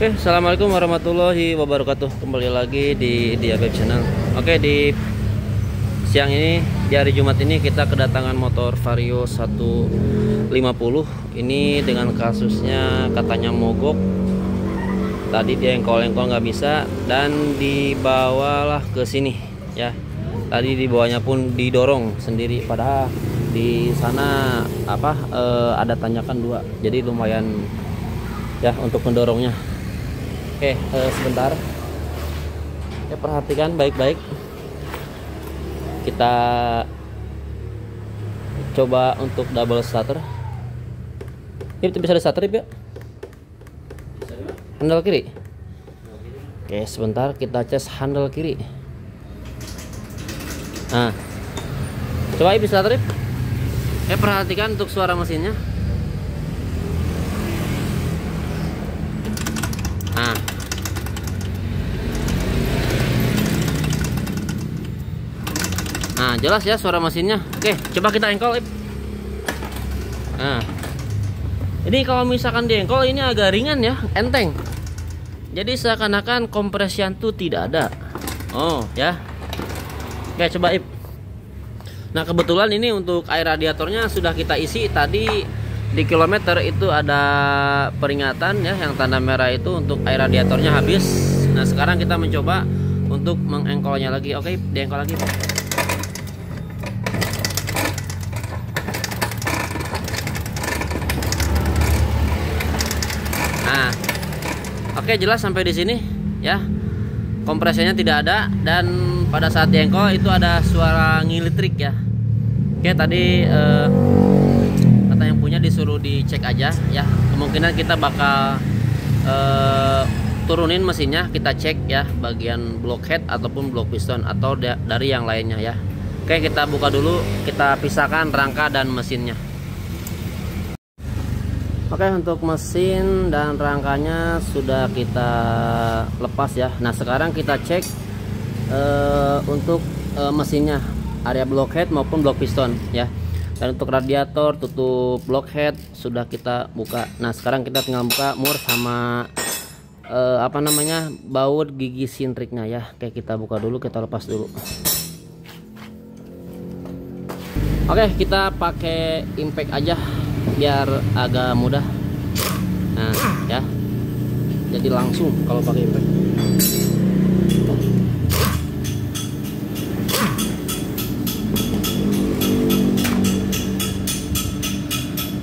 Oke, assalamualaikum warahmatullahi wabarakatuh. Kembali lagi di Dia Web Channel. Oke, di siang ini, di hari Jumat ini kita kedatangan motor Vario 150. Ini dengan kasusnya katanya mogok. Tadi dia engkol-engkol nggak bisa dan dibawalah ke sini ya. Tadi dibawanya pun didorong sendiri, padahal di sana ada tanjakan 2. Jadi lumayan ya untuk mendorongnya. Oke, sebentar ya, perhatikan baik-baik. Kita coba untuk double starter. Ini bisa di starter ya? Handle kiri. Oke, sebentar kita cas handle kiri. Nah, coba bisa starter. Perhatikan untuk suara mesinnya. Nah, jelas ya suara mesinnya. Oke, coba kita engkol. Nah, ini kalau misalkan di engkol ini agak ringan ya, enteng. Jadi seakan-akan kompresian tuh tidak ada. Oh ya. Oke, coba Ip. Nah, kebetulan ini untuk air radiatornya sudah kita isi. Tadi di kilometer itu ada peringatan ya, yang tanda merah itu untuk air radiatornya habis. Nah, sekarang kita mencoba untuk mengengkolnya lagi. Oke, diengkol lagi. Nah, oke, jelas sampai di sini ya. Kompresinya tidak ada dan pada saat diengkol itu ada suara ngilitrik ya. Oke, tadi kata yang punya disuruh dicek aja ya. Kemungkinan kita bakal turunin mesinnya, kita cek ya bagian blockhead ataupun block piston atau dari yang lainnya ya. Oke, kita buka dulu, kita pisahkan rangka dan mesinnya. Oke, untuk mesin dan rangkanya sudah kita lepas ya. Nah, sekarang kita cek untuk mesinnya, area blockhead maupun block piston ya. Dan untuk radiator, tutup blockhead sudah kita buka. Nah, sekarang kita tinggal buka mur sama baut gigi sintriknya ya. Oke, kita buka dulu, kita lepas dulu. Oke, kita pakai impact aja biar agak mudah. Nah ya, jadi langsung kalau pakai impact.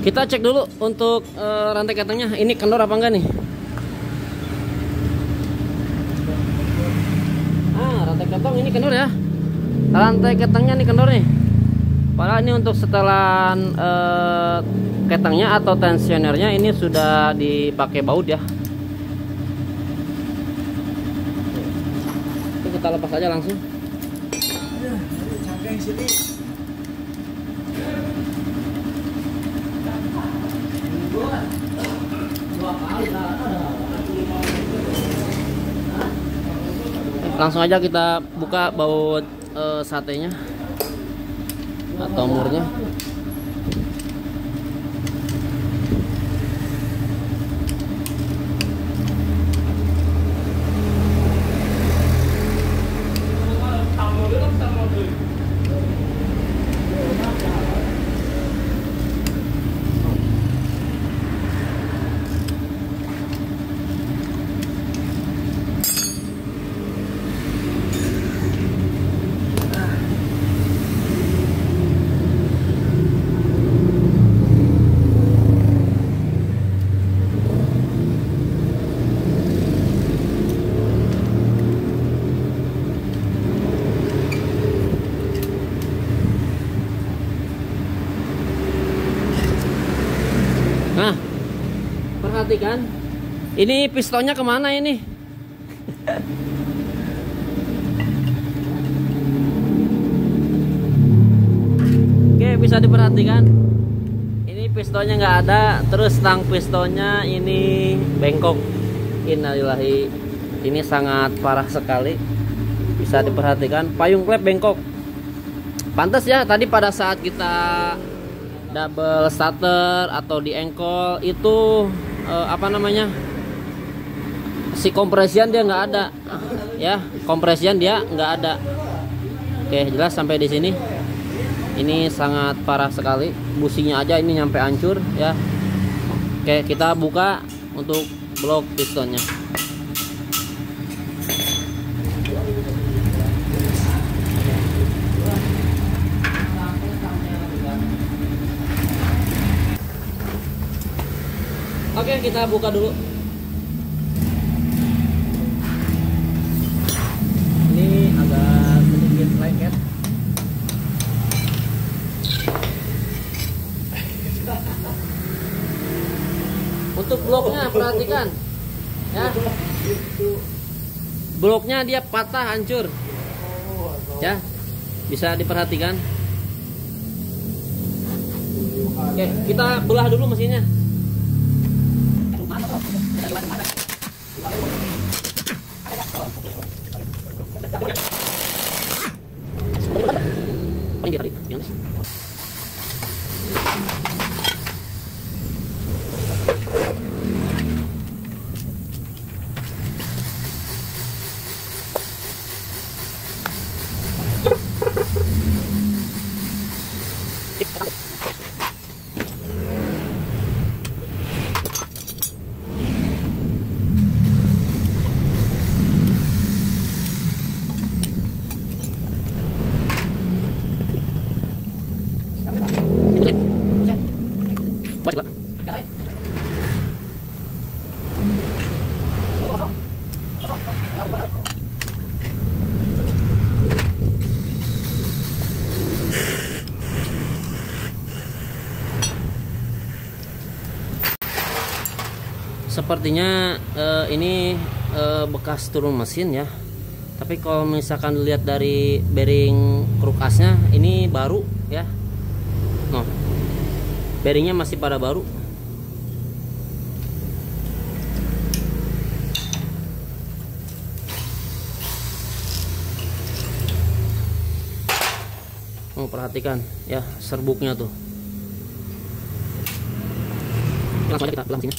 Kita cek dulu untuk rantai ketengnya, ini kendor apa enggak nih. Rantai keteng ini kendor ya, rantai ketengnya nih kendor nih. Padahal ini untuk setelan ketengnya atau tensionernya ini sudah dipakai baut ya. Oke, kita lepas aja langsung. Langsung aja kita buka baut satenya atau murnya. Nah, perhatikan, ini pistonnya kemana ini? Oke, bisa diperhatikan. Ini pistonnya nggak ada, terus tang pistonnya ini bengkok. Innalillahi, ini sangat parah sekali. Bisa diperhatikan, payung klep bengkok. Pantas ya, tadi pada saat kita double starter atau di engkol itu si kompresian dia nggak ada ya, kompresian dia nggak ada. Oke, jelas sampai di sini. Ini sangat parah sekali, businya aja ini nyampe hancur ya. Oke, kita buka untuk blok pistonnya. Oke, kita buka dulu. Ini agak sedikit lengket. Untuk bloknya perhatikan ya. Bloknya dia patah, hancur. Ya. Bisa diperhatikan. Oke, kita belah dulu mesinnya. Sepertinya ini bekas turun mesin ya. Tapi kalau misalkan dilihat dari bearing krukasnya ini baru ya. No, bearingnya masih pada baru. Perhatikan ya serbuknya tuh. Langsung aja kita belah sini.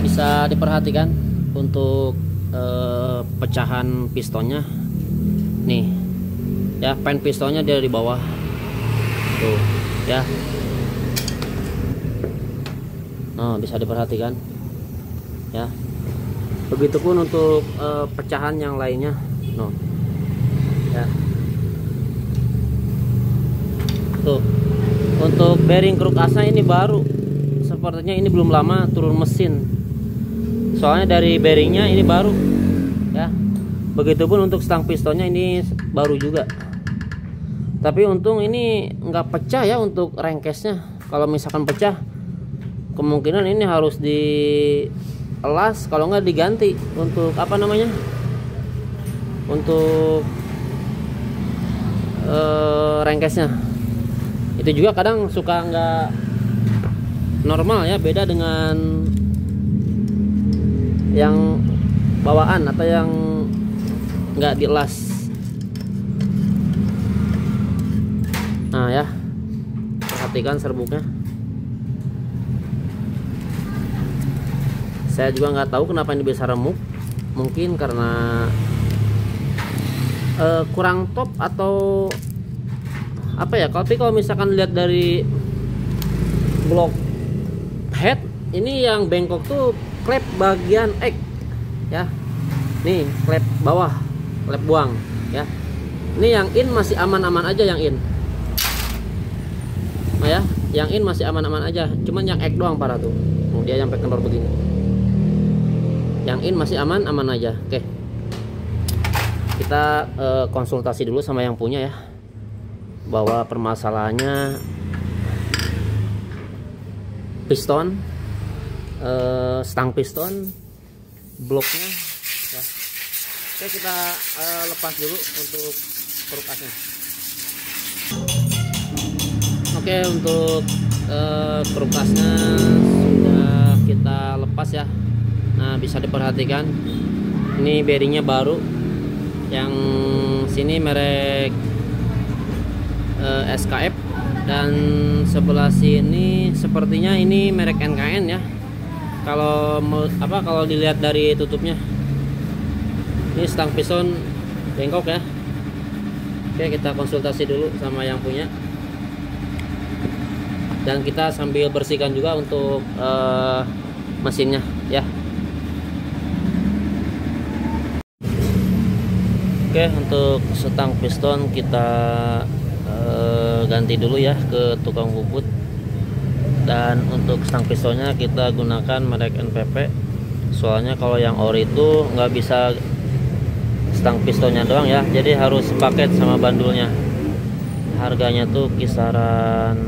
Bisa diperhatikan untuk pecahan pistonnya nih ya, pen pistonnya dari bawah tuh ya. Nah, bisa diperhatikan ya. Begitupun untuk pecahan yang lainnya no ya. Tuh untuk bearing krukasnya ini baru, sepertinya ini belum lama turun mesin. Soalnya dari bearingnya ini baru ya. Begitupun untuk stang pistonnya ini baru juga. Tapi untung ini nggak pecah ya untuk rengkesnya. Kalau misalkan pecah, kemungkinan ini harus dielas, kalau nggak diganti untuk apa namanya, untuk rengkesnya. Itu juga kadang suka nggak normal ya, beda dengan yang bawaan atau yang nggak dielas. Nah ya, perhatikan serbuknya. Saya juga nggak tahu kenapa ini bisa remuk. Mungkin karena kurang top atau apa ya. Tapi kalau misalkan lihat dari blok head ini yang bengkok tuh klep bagian ek ya. Nih klep bawah, klep buang ya. Ini yang in masih aman-aman aja, yang in. Nah ya, yang in masih aman-aman aja. Cuman yang ek doang parah tuh. Oh, dia sampai kendor begini. Yang in masih aman-aman aja. Oke. Kita konsultasi dulu sama yang punya ya, bahwa permasalahannya piston, stang piston bloknya ya. Oke, kita lepas dulu untuk keruk asnya. Oke, untuk keruk asnya sudah kita lepas ya. Nah, bisa diperhatikan ini bearingnya baru, yang sini merek SKF, dan sebelah sini sepertinya ini merek NKN ya. Kalau dilihat dari tutupnya, ini stang piston bengkok ya. Oke, kita konsultasi dulu sama yang punya, dan kita sambil bersihkan juga untuk mesinnya ya. Oke, untuk stang piston kita ganti dulu ya ke tukang bubut. Dan untuk stang pistonnya kita gunakan merek NPP, soalnya kalau yang ori itu nggak bisa stang pistonnya doang ya, jadi harus paket sama bandulnya. Harganya tuh kisaran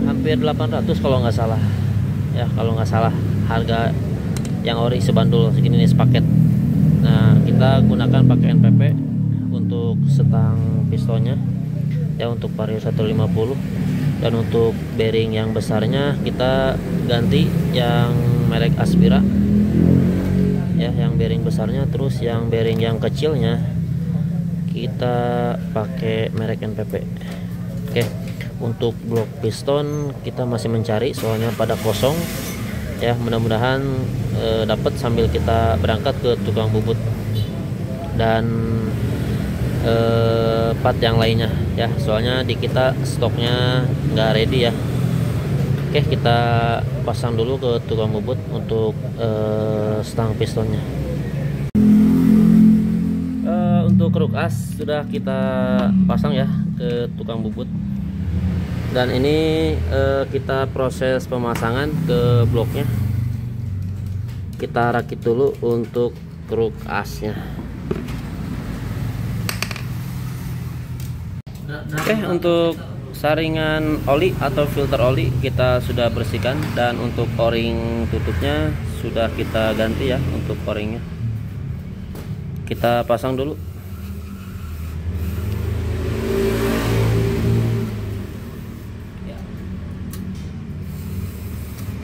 hampir 800 kalau nggak salah ya, kalau nggak salah harga yang ori sebandul segini nih sepaket. Nah, kita gunakan pakai NPP untuk stang pistonnya ya, untuk Vario 150. Dan untuk bearing yang besarnya kita ganti yang merek Aspira ya, yang bearing besarnya. Terus yang bearing yang kecilnya kita pakai merek NPP. Oke, untuk blok piston kita masih mencari, soalnya pada kosong ya. Mudah-mudahan dapat sambil kita berangkat ke tukang bubut. Dan part yang lainnya ya, soalnya di kita stoknya nggak ready ya. Oke, kita pasang dulu ke tukang bubut untuk stang pistonnya. Untuk keruk as sudah kita pasang ya ke tukang bubut, dan ini kita proses pemasangan ke bloknya. Kita rakit dulu untuk keruk asnya. Oke, untuk saringan oli atau filter oli kita sudah bersihkan, dan untuk o-ring tutupnya sudah kita ganti ya. Untuk o-ringnya kita pasang dulu.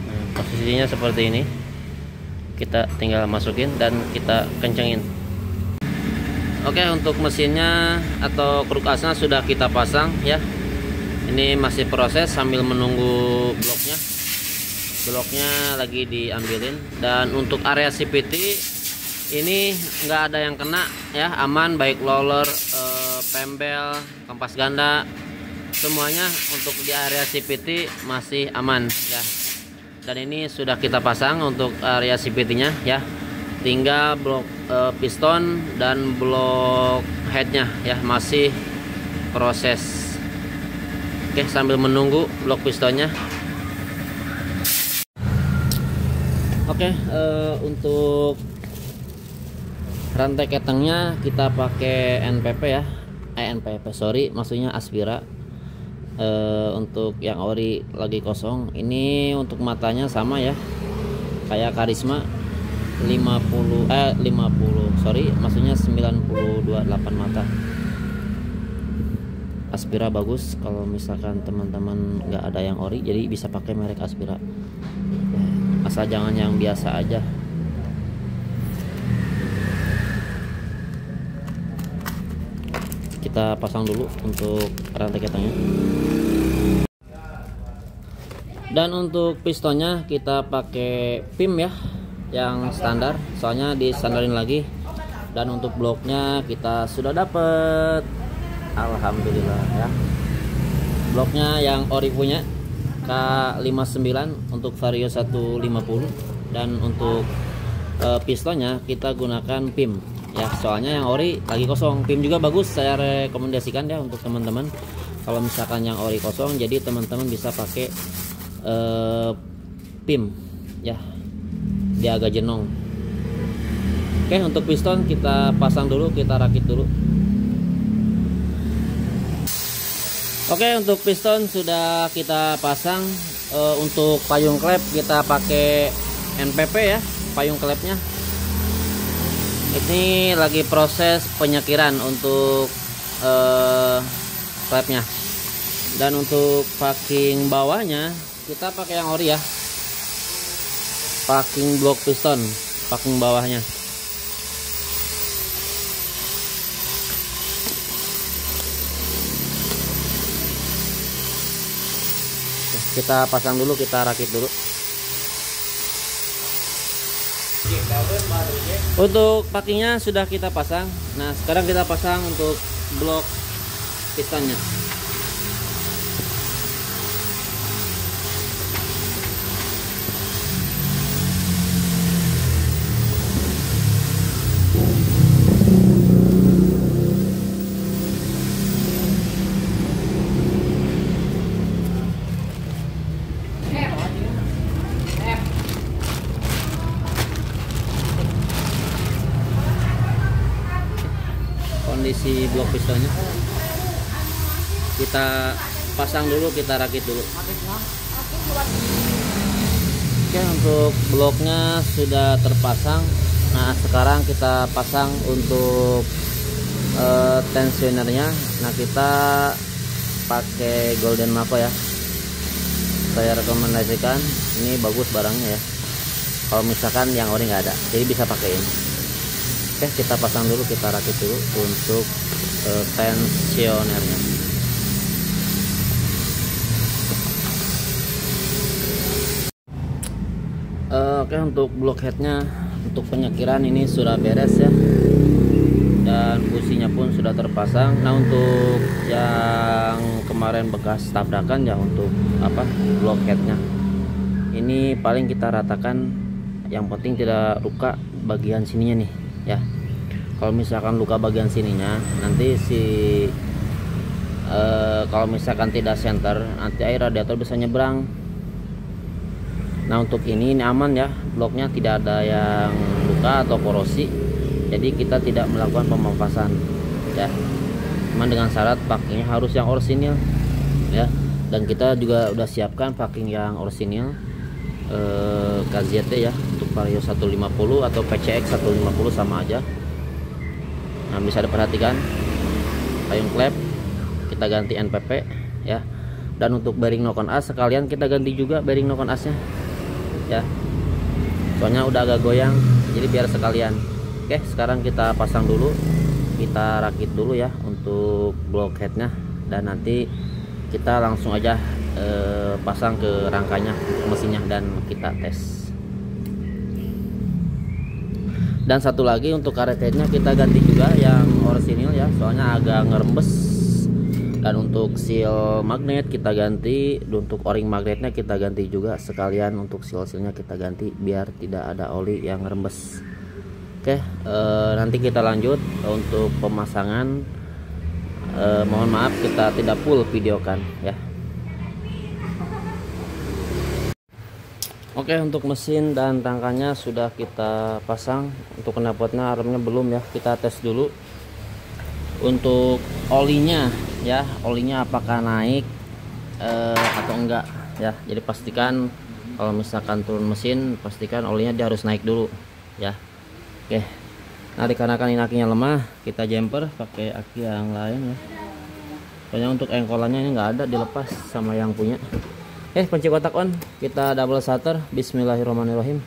Nah, posisinya seperti ini, kita tinggal masukin dan kita kencengin. Oke, untuk mesinnya atau keruk asnya sudah kita pasang ya. Ini masih proses sambil menunggu bloknya. Bloknya lagi diambilin. Dan untuk area CVT ini nggak ada yang kena ya, aman, baik roller, pembel, kampas ganda, semuanya untuk di area CVT masih aman ya. Dan ini sudah kita pasang untuk area CVT-nya ya. Tinggal blok piston dan blok headnya ya, masih proses. Oke, sambil menunggu blok pistonnya. Oke, untuk rantai ketengnya kita pakai NPP ya, NPP sorry, maksudnya Aspira. Untuk yang ori lagi kosong. Ini untuk matanya sama ya, kayak Karisma 50 sorry, maksudnya 92 8 mata. Aspira bagus kalau misalkan teman-teman nggak ada yang ori, jadi bisa pakai merek Aspira ya, asal jangan yang biasa aja. Kita pasang dulu untuk rantai ketengnya. Dan untuk pistonnya kita pakai PIM ya, yang standar, soalnya distandarin lagi. Dan untuk bloknya kita sudah dapet, alhamdulillah ya. Bloknya yang ori punya K59 untuk Vario 150. Dan untuk pistonnya kita gunakan PIM ya, soalnya yang ori lagi kosong. PIM juga bagus, saya rekomendasikan ya untuk teman-teman. Kalau misalkan yang ori kosong, jadi teman-teman bisa pakai PIM ya, dia agak jenong. Oke, untuk piston kita pasang dulu, kita rakit dulu. Oke, untuk piston sudah kita pasang. Untuk payung klep kita pakai NPP ya, payung klepnya. Ini lagi proses penyakiran untuk klepnya. Dan untuk packing bawahnya kita pakai yang ori ya, packing blok piston, packing bawahnya. Kita pasang dulu, kita rakit dulu. Untuk packingnya sudah kita pasang. Nah sekarang kita pasang untuk blok pistonnya. Kondisi blok pistonnya kita pasang dulu, kita rakit dulu. Oke, untuk bloknya sudah terpasang. Nah sekarang kita pasang untuk tensionernya. Nah kita pakai Golden Mako ya, saya rekomendasikan. Ini bagus barangnya ya, kalau misalkan yang ori nggak ada, jadi bisa pakai ini. Oke, kita pasang dulu, kita rakit dulu untuk tensionernya. Oke, untuk blok headnya, untuk penyakiran ini sudah beres ya, dan businya pun sudah terpasang. Nah untuk yang kemarin bekas tabrakan ya, untuk blok headnya ini paling kita ratakan, yang penting tidak luka bagian sininya nih ya. Kalau misalkan luka bagian sininya, nanti kalau misalkan tidak center, nanti air radiator bisa nyebrang. Nah untuk ini aman ya, bloknya tidak ada yang luka atau korosi, jadi kita tidak melakukan pemampasan ya. Cuman dengan syarat packingnya harus yang orsinil ya, dan kita juga udah siapkan packing yang orsinil KZT ya, untuk Vario 150 atau PCX 150 sama aja. Nah bisa diperhatikan payung klep kita ganti NPP ya, dan untuk bearing knock on as sekalian kita ganti juga bearing knock on asnya ya, soalnya udah agak goyang, jadi biar sekalian. Oke, sekarang kita pasang dulu, kita rakit dulu ya untuk blok headnya, dan nanti kita langsung aja pasang ke rangkanya mesinnya dan kita tes. Dan satu lagi untuk karet headnya kita ganti juga yang orsinil ya, soalnya agak ngerembes. Dan untuk seal magnet kita ganti, untuk o-ring magnetnya kita ganti juga sekalian, untuk seal-sealnya kita ganti biar tidak ada oli yang ngerembes. Oke, nanti kita lanjut untuk pemasangan. Mohon maaf kita tidak full videokan ya. Oke, untuk mesin dan rangkanya sudah kita pasang. Untuk knalpotnya, armnya belum ya, kita tes dulu. Untuk olinya ya, olinya apakah naik atau enggak ya. Jadi pastikan kalau misalkan turun mesin, pastikan olinya dia harus naik dulu ya. Oke, nah dikarenakan ini akinya lemah, kita jumper pakai aki yang lain ya. Soalnya untuk engkolannya ini nggak ada, dilepas sama yang punya. Kunci kotak on, kita double shutter. Bismillahirrahmanirrahim.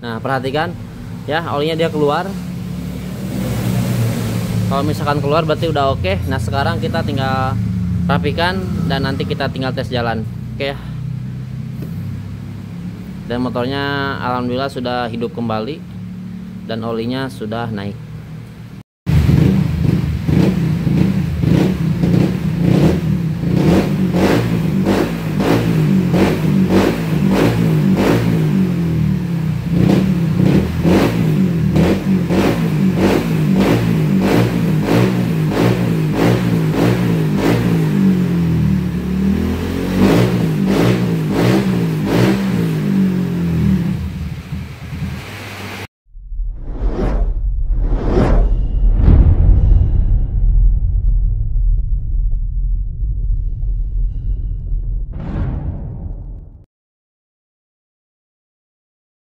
Nah perhatikan ya, olinya dia keluar. Kalau misalkan keluar berarti udah oke. Nah sekarang kita tinggal rapikan dan nanti kita tinggal tes jalan. Oke ya. Dan motornya alhamdulillah sudah hidup kembali dan olinya sudah naik.